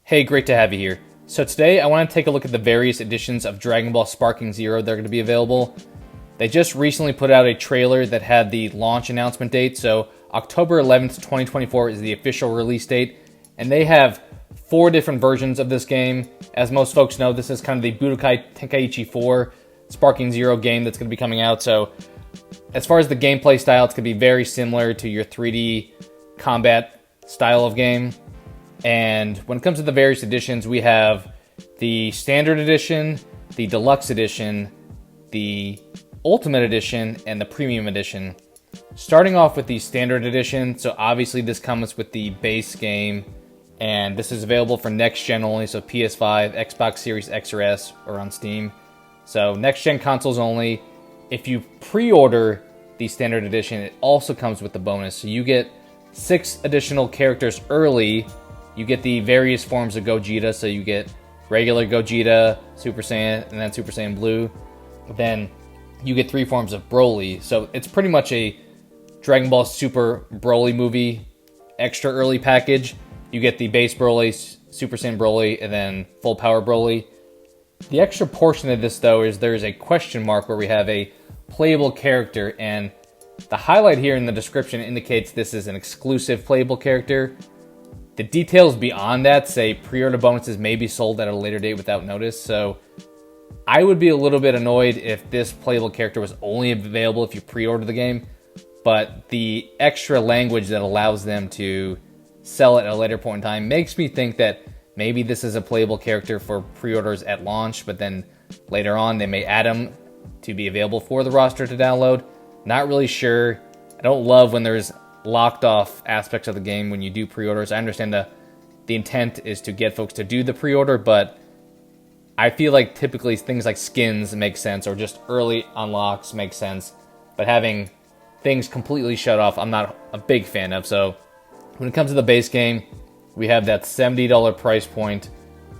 Hey, great to have you here. So today I want to take a look at the various editions of Dragon Ball Sparking Zero that are going to be available. They just recently put out a trailer that had the launch announcement date, so October 11th, 2024 is the official release date, and they have 4 different versions of this game. As most folks know, this is kind of the Budokai Tenkaichi 4 Sparking Zero game that's going to be coming out, so as far as the gameplay style, it's going to be very similar to your 3D combat style of game. And when it comes to the various editions, we have the Standard Edition, the Deluxe Edition, the Ultimate Edition, and the Premium Edition. Starting off with the Standard Edition, so obviously this comes with the base game, and this is available for next gen only, so PS5, Xbox Series X or S, or on Steam. So next gen consoles only. If you pre-order the Standard Edition, it also comes with the bonus, so you get 6 additional characters early. You get the various forms of Gogeta, so you get regular Gogeta, Super Saiyan, and then Super Saiyan Blue. Then you get 3 forms of Broly, so it's pretty much a Dragon Ball Super Broly movie extra early package. You get the base Broly, Super Saiyan Broly, and then full power Broly. The extra portion of this, though, is there's a question mark where we have a playable character, and the highlight here in the description indicates this is an exclusive playable character. The details beyond that say pre-order bonuses may be sold at a later date without notice, so I would be a little bit annoyed if this playable character was only available if you pre-order the game, but the extra language that allows them to sell it at a later point in time makes me think that maybe this is a playable character for pre-orders at launch, but then later on they may add him to be available for the roster to download. Not really sure. I don't love when there's locked off aspects of the game when you do pre-orders. I understand the intent is to get folks to do the pre-order, but I feel like typically things like skins make sense, or just early unlocks make sense, but having things completely shut off, I'm not a big fan of. So when it comes to the base game, we have that $70 price point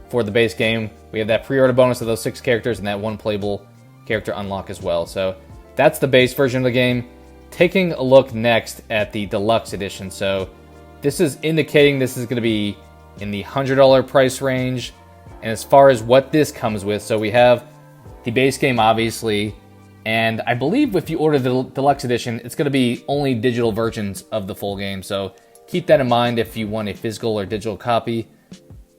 for the base game. We have that pre-order bonus of those 6 characters and that 1 playable character unlock as well. So that's the base version of the game. Taking a look next at the Deluxe Edition. So this is indicating this is going to be in the $100 price range. And as far as what this comes with, so we have the base game, obviously. And I believe if you order the Deluxe Edition, it's going to be only digital versions of the full game. So keep that in mind if you want a physical or digital copy.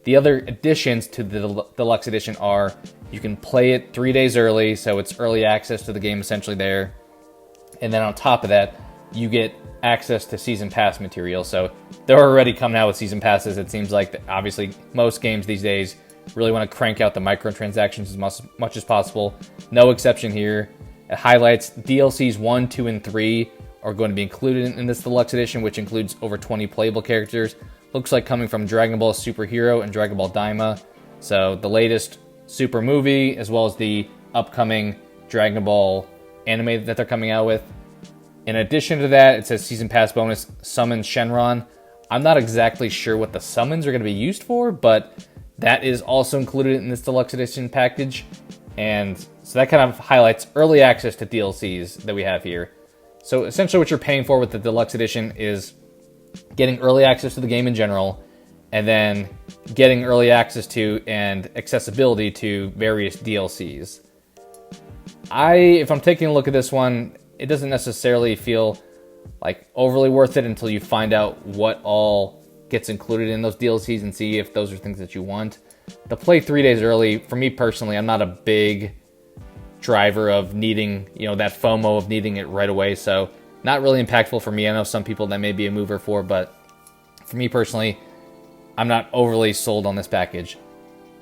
The other additions to the Deluxe Edition are you can play it 3 days early. So it's early access to the game essentially there. And then on top of that, you get access to Season Pass material. So they're already coming out with Season Passes. It seems like obviously most games these days really want to crank out the microtransactions as much as possible. No exception here. It highlights DLCs 1, 2, and 3 are going to be included in this Deluxe Edition, which includes over 20 playable characters. Looks like coming from Dragon Ball Super Hero and Dragon Ball Daima. So the latest Super movie, as well as the upcoming Dragon Ball anime that they're coming out with. In addition to that, it says Season Pass bonus Summon Shenron. I'm not exactly sure what the summons are going to be used for, but that is also included in this Deluxe Edition package. And so that kind of highlights early access to DLCs that we have here. So essentially what you're paying for with the Deluxe Edition is getting early access to the game in general, and then getting early access to and accessibility to various DLCs. If I'm taking a look at this one, it doesn't necessarily feel like overly worth it until you find out what all gets included in those DLCs and see if those are things that you want. The play 3 days early, for me personally, I'm not a big driver of needing, that FOMO of needing it right away, so not really impactful for me. I know some people that may be a mover for, but for me personally, I'm not overly sold on this package.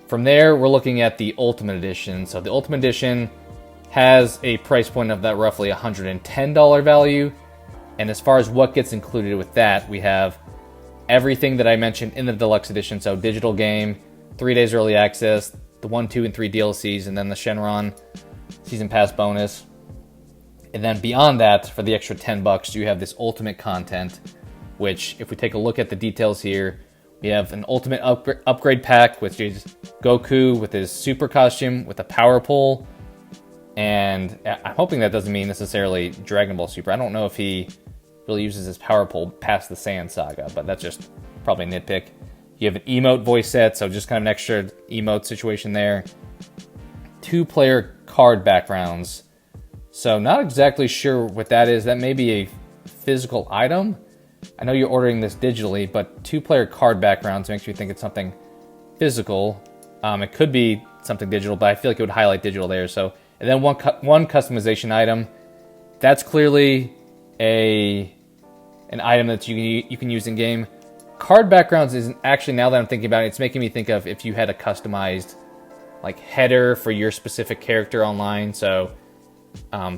From there, we're looking at the Ultimate Edition. So the Ultimate Edition has a price point of that roughly $110 value. And as far as what gets included with that, we have everything that I mentioned in the Deluxe Edition. So digital game, 3 days early access, the 1, 2, and 3 DLCs, and then the Shenron Season Pass bonus. And then beyond that, for the extra $10, you have this Ultimate content, which if we take a look at the details here, we have an Ultimate upgrade pack, which is Goku with his super costume with a power pole. And I'm hoping that doesn't mean necessarily Dragon Ball Super. I don't know if he really uses his power pole past the Saiyan saga, but that's just probably a nitpick. You have an emote voice set, so just kind of an extra emote situation there. 2-player card backgrounds. So not exactly sure what that is. That may be a physical item. I know you're ordering this digitally, but 2-player card backgrounds makes me think it's something physical. It could be something digital, but I feel like it would highlight digital there. So, and then one customization item. That's clearly an item that you can use in game. Card backgrounds is actually, now that I'm thinking about it, it's making me think of if you had a customized like header for your specific character online. So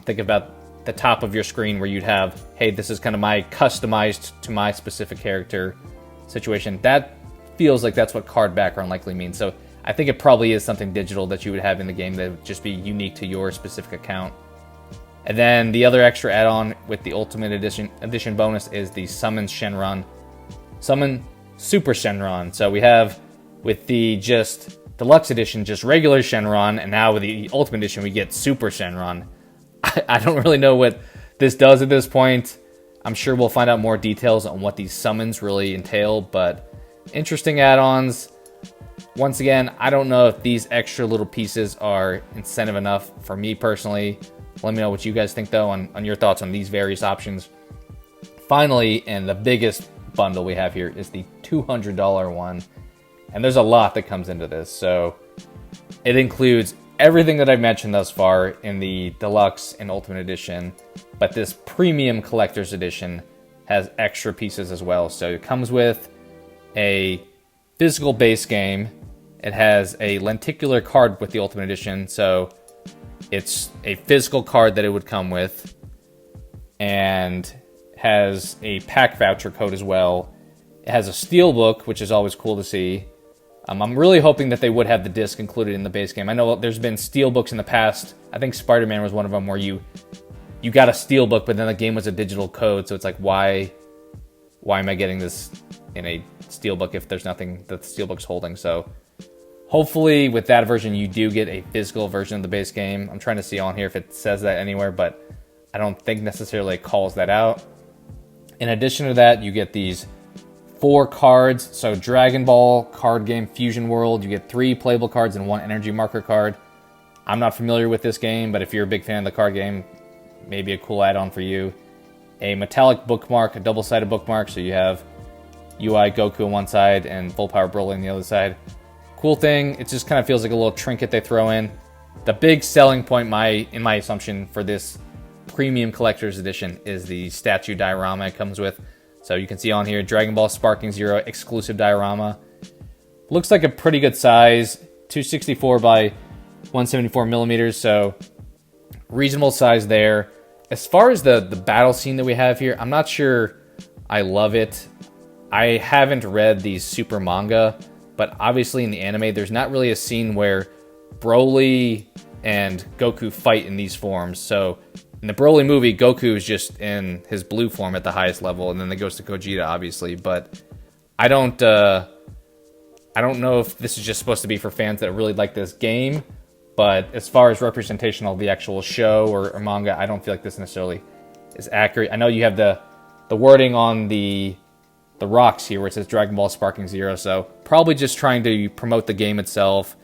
think about the top of your screen where you'd have, hey, this is kind of my customized to my specific character situation. That feels like that's what card background likely means. So I think it probably is something digital that you would have in the game that would just be unique to your specific account. And then the other extra add-on with the Ultimate Edition bonus is the Summon Shenron. Summon Super Shenron. So we have with the just Deluxe Edition, just regular Shenron, and now with the Ultimate Edition, we get Super Shenron. I don't really know what this does at this point. I'm sure we'll find out more details on what these summons really entail, but interesting add-ons. Once again, I don't know if these extra little pieces are incentive enough for me personally. Let me know what you guys think, though, on your thoughts on these various options. Finally, and the biggest bundle we have here is the $200 one. And there's a lot that comes into this. So it includes everything that I've mentioned thus far in the Deluxe and Ultimate Edition. But this Premium Collector's Edition has extra pieces as well. So it comes with a physical base game. It has a lenticular card with the Ultimate Edition. So it's a physical card that it would come with. And has a pack voucher code as well. It has a steelbook, which is always cool to see. I'm really hoping that they would have the disc included in the base game. I know there's been steelbooks in the past. I think Spider-Man was one of them where you got a steelbook, but then the game was a digital code. So it's like, why am I getting this in a steelbook if there's nothing that the steelbook's holding? So hopefully with that version, you do get a physical version of the base game. I'm trying to see on here if it says that anywhere, but I don't think necessarily it calls that out. In addition to that, you get these 4 cards. So Dragon Ball card game Fusion World. You get 3 playable cards and 1 energy marker card. I'm not familiar with this game, but if you're a big fan of the card game, maybe a cool add-on for you. A metallic bookmark, a double-sided bookmark. So you have UI Goku on one side and Full Power Broly on the other side. Cool thing. It just kind of feels like a little trinket they throw in. The big selling point, in my assumption, for this Premium Collector's Edition is the statue diorama it comes with. So you can see on here, Dragon Ball Sparking Zero exclusive diorama. Looks like a pretty good size, 264 by 174 millimeters, so reasonable size there. As far as the battle scene that we have here, I'm not sure I love it. I haven't read the Super manga, but obviously in the anime, there's not really a scene where Broly and Goku fight in these forms. So in the Broly movie, Goku is just in his blue form at the highest level, and then it goes to Gogeta, obviously. But I don't know if this is just supposed to be for fans that really like this game. But as far as representation of the actual show or manga, I don't feel like this necessarily is accurate. I know you have the wording on the rocks here where it says Dragon Ball Sparking Zero, so probably just trying to promote the game itself.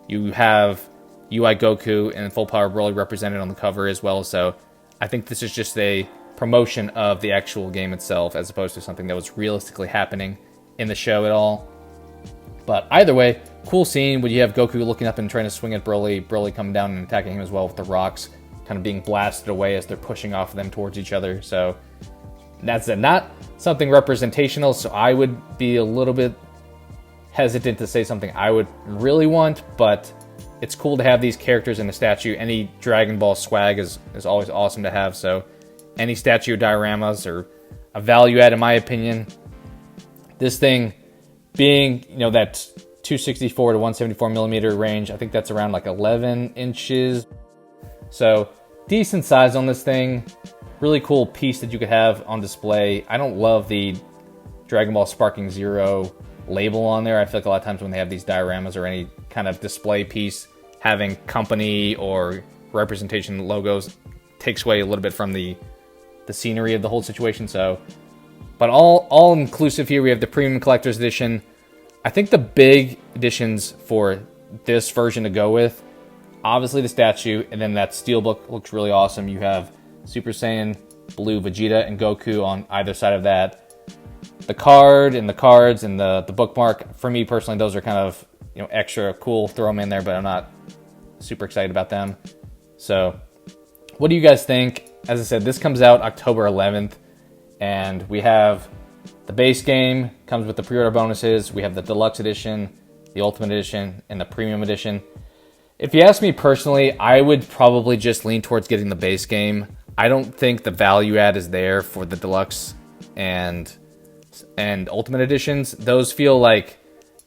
You have UI Goku and Full Power Broly represented on the cover as well, so I think this is just a promotion of the actual game itself as opposed to something that was realistically happening in the show at all. But either way, cool scene where you have Goku looking up and trying to swing at Broly, Broly coming down and attacking him as well with the rocks, kind of being blasted away as they're pushing off of them towards each other. So that's not something representational, so I would be a little bit hesitant to say something I would really want, but it's cool to have these characters in the statue. Any Dragon Ball swag is always awesome to have, so any statue dioramas are a value add in my opinion. This thing being, that 264 to 174 millimeter range, I think that's around like 11 inches. So decent size on this thing. Really cool piece that you could have on display. I don't love the Dragon Ball Sparking Zero label on there. I feel like a lot of times when they have these dioramas or any kind of display piece, having company or representation logos takes away a little bit from the scenery of the whole situation. So, but all inclusive here, we have the Premium Collector's Edition. I think the big additions for this version to go with, obviously the statue, and then that steelbook looks really awesome. You have Super Saiyan Blue Vegeta and Goku on either side of that. The card and the cards and the bookmark, for me personally, those are kind of, you know, extra cool. Throw them in there, but I'm not super excited about them. So what do you guys think? As I said, this comes out October 11th, and we have the base game, comes with the pre-order bonuses. We have the deluxe edition, the ultimate edition, and the premium edition. If you ask me personally, I would probably just lean towards getting the base game. I don't think the value add is there for the deluxe and ultimate editions. Those feel like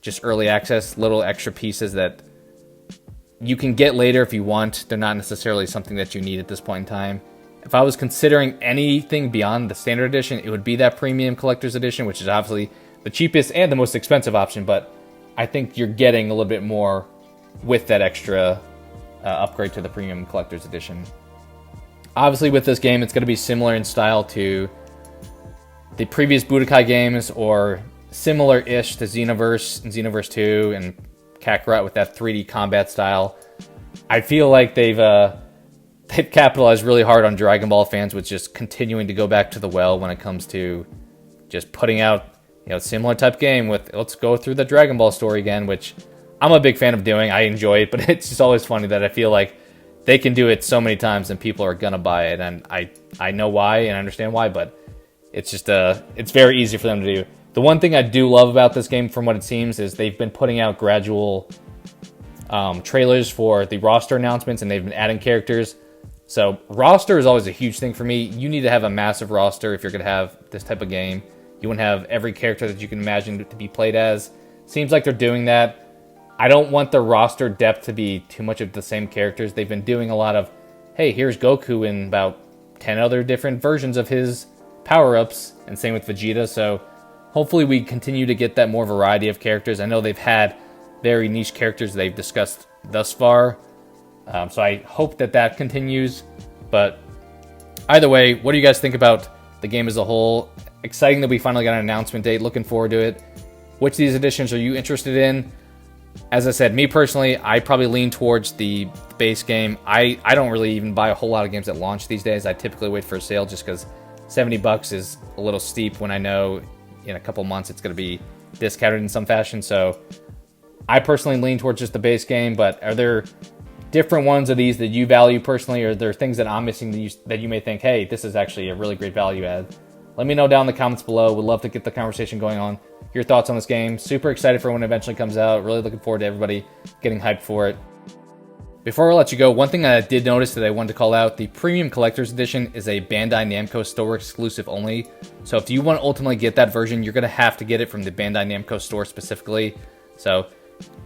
just early access, little extra pieces that you can get later if you want. They're not necessarily something that you need at this point in time. If I was considering anything beyond the standard edition, it would be that premium collector's edition, which is obviously the cheapest and the most expensive option, but I think you're getting a little bit more with that extra upgrade to the premium collector's edition. Obviously with this game, it's going to be similar in style to the previous Budokai games, or similar-ish to Xenoverse and Xenoverse 2 and Kakarot with that 3D combat style. I feel like they've capitalized really hard on Dragon Ball fans with just continuing to go back to the well when it comes to just putting out, you know, similar type game with, let's go through the Dragon Ball story again, which I'm a big fan of doing. I enjoy it, but it's just always funny that I feel like they can do it so many times and people are gonna buy it, and I know why and I understand why, but it's just it's very easy for them to do. The one thing I do love about this game, from what it seems, is they've been putting out gradual trailers for the roster announcements, and they've been adding characters. So roster is always a huge thing for me. You need to have a massive roster if you're going to have this type of game. You want to have every character that you can imagine to be played as. Seems like they're doing that. I don't want the roster depth to be too much of the same characters. They've been doing a lot of, hey, here's Goku in about 10 other different versions of his power-ups, and same with Vegeta. So hopefully we continue to get that more variety of characters. I know they've had very niche characters they've discussed thus far, so I hope that continues. But either way, what do you guys think about the game as a whole? Exciting that we finally got an announcement date. Looking forward to it. Which of these editions are you interested in? As I said, me personally, I probably lean towards the base game. I don't really even buy a whole lot of games at launch these days. I typically wait for a sale just because $70 is a little steep when I know in a couple months it's going to be discounted in some fashion. So I personally lean towards just the base game, but are there different ones of these that you value personally, or are there things that I'm missing that you may think, hey, this is actually a really great value add? Let me know down in the comments below. We'd love to get the conversation going on your thoughts on this game. Super excited for when it eventually comes out. Really looking forward to everybody getting hyped for it. Before I let you go, one thing I did notice that I wanted to call out, the Premium Collector's Edition is a Bandai Namco store exclusive only. So if you want to ultimately get that version, you're going to have to get it from the Bandai Namco store specifically. So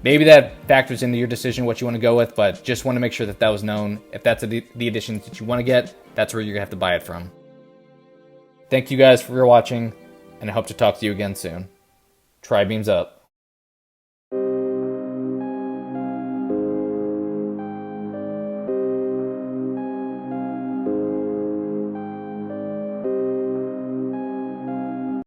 maybe that factors into your decision what you want to go with, but just want to make sure that that was known. If that's the edition that you want to get, that's where you're going to have to buy it from. Thank you guys for watching, and I hope to talk to you again soon. Tri-beams up.